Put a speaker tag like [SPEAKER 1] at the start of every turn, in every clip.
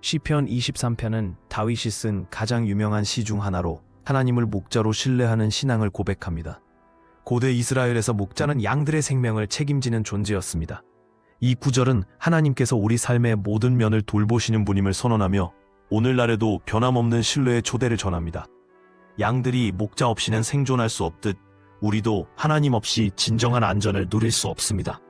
[SPEAKER 1] 시편 23편은 다윗이 쓴 가장 유명한 시 중 하나로 하나님을 목자로 신뢰하는 신앙을 고백합니다. 고대 이스라엘에서 목자는 양들의 생명을 책임지는 존재였습니다. 이 구절은 하나님께서 우리 삶의 모든 면을 돌보시는 분임을 선언하며 오늘날에도 변함없는 신뢰의 초대를 전합니다. 양들이 목자 없이는 생존할 수 없듯 우리도 하나님 없이 진정한 안전을 누릴 수 없습니다.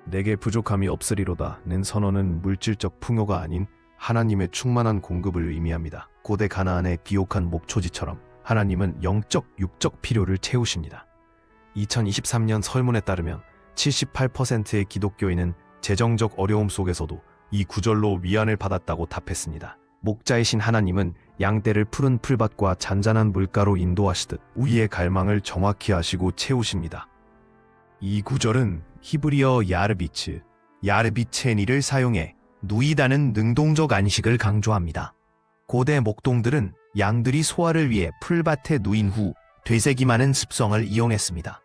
[SPEAKER 2] 내게 부족함이 없으리로다는 선언은 물질적 풍요가 아닌 하나님의 충만한 공급을 의미합니다. 고대 가나안의 비옥한 목초지처럼 하나님은 영적, 육적 필요를 채우십니다. 2023년 설문에 따르면 78%의 기독교인은 재정적 어려움 속에서도 이 구절로 위안을 받았다고 답했습니다. 목자이신 하나님은 양떼를 푸른 풀밭과 잔잔한 물가로 인도하시듯 우리의 갈망을 정확히 아시고 채우십니다. 이 구절은 히브리어 야르비체니를 사용해 누이다는 능동적 안식을 강조합니다. 고대 목동들은 양들이 소화를 위해 풀밭에 누인 후 되새김하는 습성을 이용했습니다.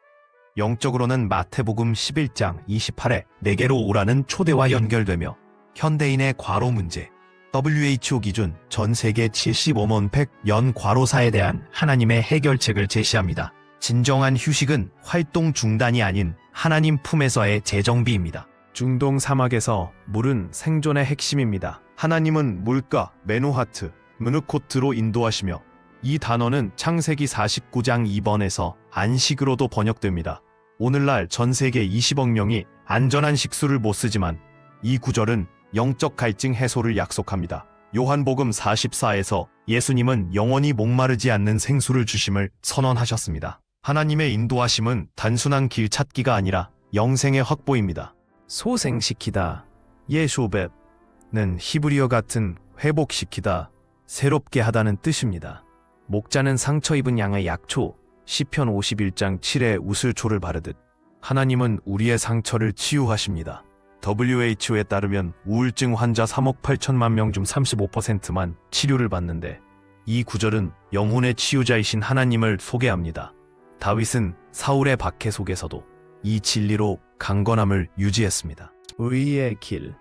[SPEAKER 2] 영적으로는 마태복음 11장 28에 내게로 오라는 초대와 연결되며 현대인의 과로 문제, WHO 기준 전 세계 75만 100연 과로사에 대한 하나님의 해결책을 제시합니다. 진정한 휴식은 활동 중단이 아닌 하나님 품에서의 재정비입니다.
[SPEAKER 1] 중동 사막에서 물은 생존의 핵심입니다.
[SPEAKER 2] 하나님은 물가, 메노하트, 무누코트로 인도하시며 이 단어는 창세기 49장 2번에서 안식으로도 번역됩니다. 오늘날 전 세계 20억 명이 안전한 식수를 못 쓰지만 이 구절은 영적 갈증 해소를 약속합니다. 요한복음 44에서 예수님은 영원히 목마르지 않는 생수를 주심을 선언하셨습니다. 하나님의 인도하심은 단순한 길 찾기가 아니라 영생의 확보입니다.
[SPEAKER 1] 소생시키다, 예쇼벳는 히브리어 같은 회복시키다, 새롭게 하다는 뜻입니다. 목자는 상처 입은 양의 약초, 시편 51장 7에 우슬초를 바르듯 하나님은 우리의 상처를 치유하십니다. WHO에 따르면 우울증 환자 3억 8천만 명 중 35%만 치료를 받는데 이 구절은 영혼의 치유자이신 하나님을 소개합니다. 다윗은 사울의 박해 속에서도 이 진리로 강건함을 유지했습니다. 의의 길,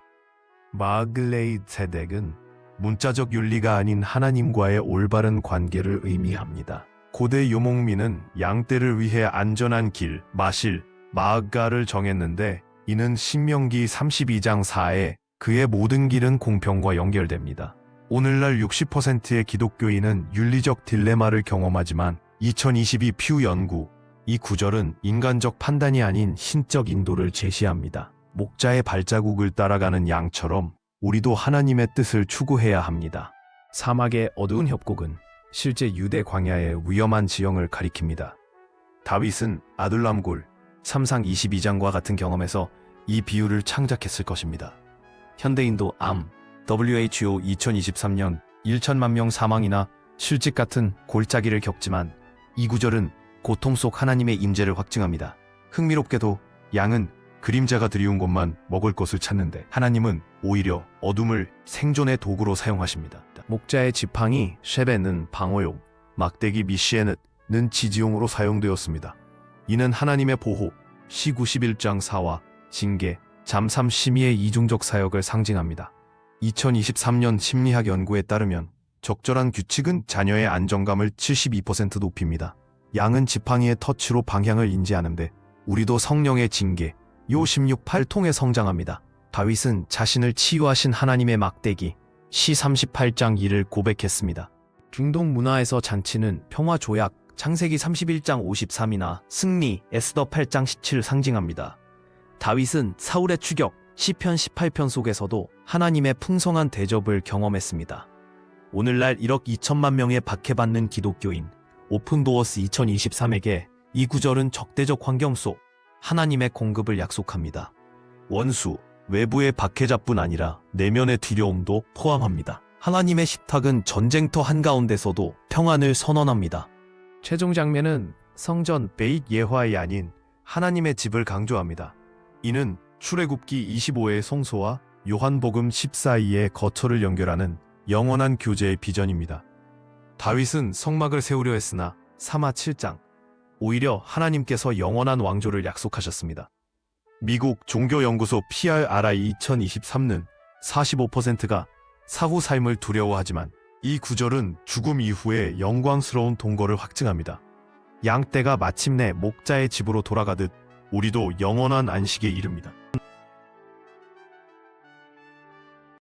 [SPEAKER 2] 마글레이 세덱은 문자적 윤리가 아닌 하나님과의 올바른 관계를 의미합니다. 고대 요목민은 양떼를 위해 안전한 길, 마실, 마가를 정했는데 이는 신명기 32장 4에 그의 모든 길은 공평과 연결됩니다. 오늘날 60%의 기독교인은 윤리적 딜레마를 경험하지만 2022 퓨 연구, 이 구절은 인간적 판단이 아닌 신적 인도를 제시합니다. 목자의 발자국을 따라가는 양처럼 우리도 하나님의 뜻을 추구해야 합니다.
[SPEAKER 1] 사막의 어두운 협곡은 실제 유대 광야의 위험한 지형을 가리킵니다.
[SPEAKER 2] 다윗은 아둘람골, 3상 22장과 같은 경험에서 이 비유를 창작했을 것입니다. 현대인도 암, WHO 2023년 1천만 명 사망이나 실직 같은 골짜기를 겪지만 이 구절은 고통 속 하나님의 임재를 확증합니다. 흥미롭게도 양은 그림자가 드리운 곳만 먹을 것을 찾는데 하나님은 오히려 어둠을 생존의 도구로 사용하십니다.
[SPEAKER 1] 목자의 지팡이 쉐베는 방어용,
[SPEAKER 2] 막대기 미시에는 지지용으로 사용되었습니다. 이는 하나님의 보호, 시 91장 4와 징계, 잠삼 심의의 이중적 사역을 상징합니다. 2023년 심리학 연구에 따르면 적절한 규칙은 자녀의 안정감을 72% 높입니다. 양은 지팡이의 터치로 방향을 인지하는데 우리도 성령의 징계, 요 16:8 통해 성장합니다. 다윗은 자신을 치유하신 하나님의 막대기, 시 38장 2를 고백했습니다.
[SPEAKER 1] 중동 문화에서 잔치는 평화 조약, 창세기 31장 53이나 승리, 에스더 8장 17을 상징합니다. 다윗은 사울의 추격, 시편 18편 속에서도 하나님의 풍성한 대접을 경험했습니다. 오늘날 1억 2천만 명에 박해받는 기독교인 오픈도어스 2023에게 이 구절은 적대적 환경 속 하나님의 공급을 약속합니다.
[SPEAKER 2] 원수, 외부의 박해자뿐 아니라 내면의 두려움도 포함합니다. 하나님의 식탁은 전쟁터 한가운데서도 평안을 선언합니다.
[SPEAKER 1] 최종 장면은 성전
[SPEAKER 2] 베잇 예화이 아닌 하나님의 집을 강조합니다. 이는 출애굽기 25의 성소와 요한복음 14의 거처를 연결하는 영원한 교제의 비전입니다. 다윗은 성막을 세우려 했으나 사마 7장, 오히려 하나님께서 영원한 왕조를 약속하셨습니다. 미국 종교연구소 PRI 2023는 45%가 사후 삶을 두려워하지만 이 구절은 죽음 이후의 영광스러운 동거를 확증합니다.
[SPEAKER 1] 양떼가 마침내 목자의 집으로 돌아가듯
[SPEAKER 2] 우리도 영원한 안식에 이릅니다.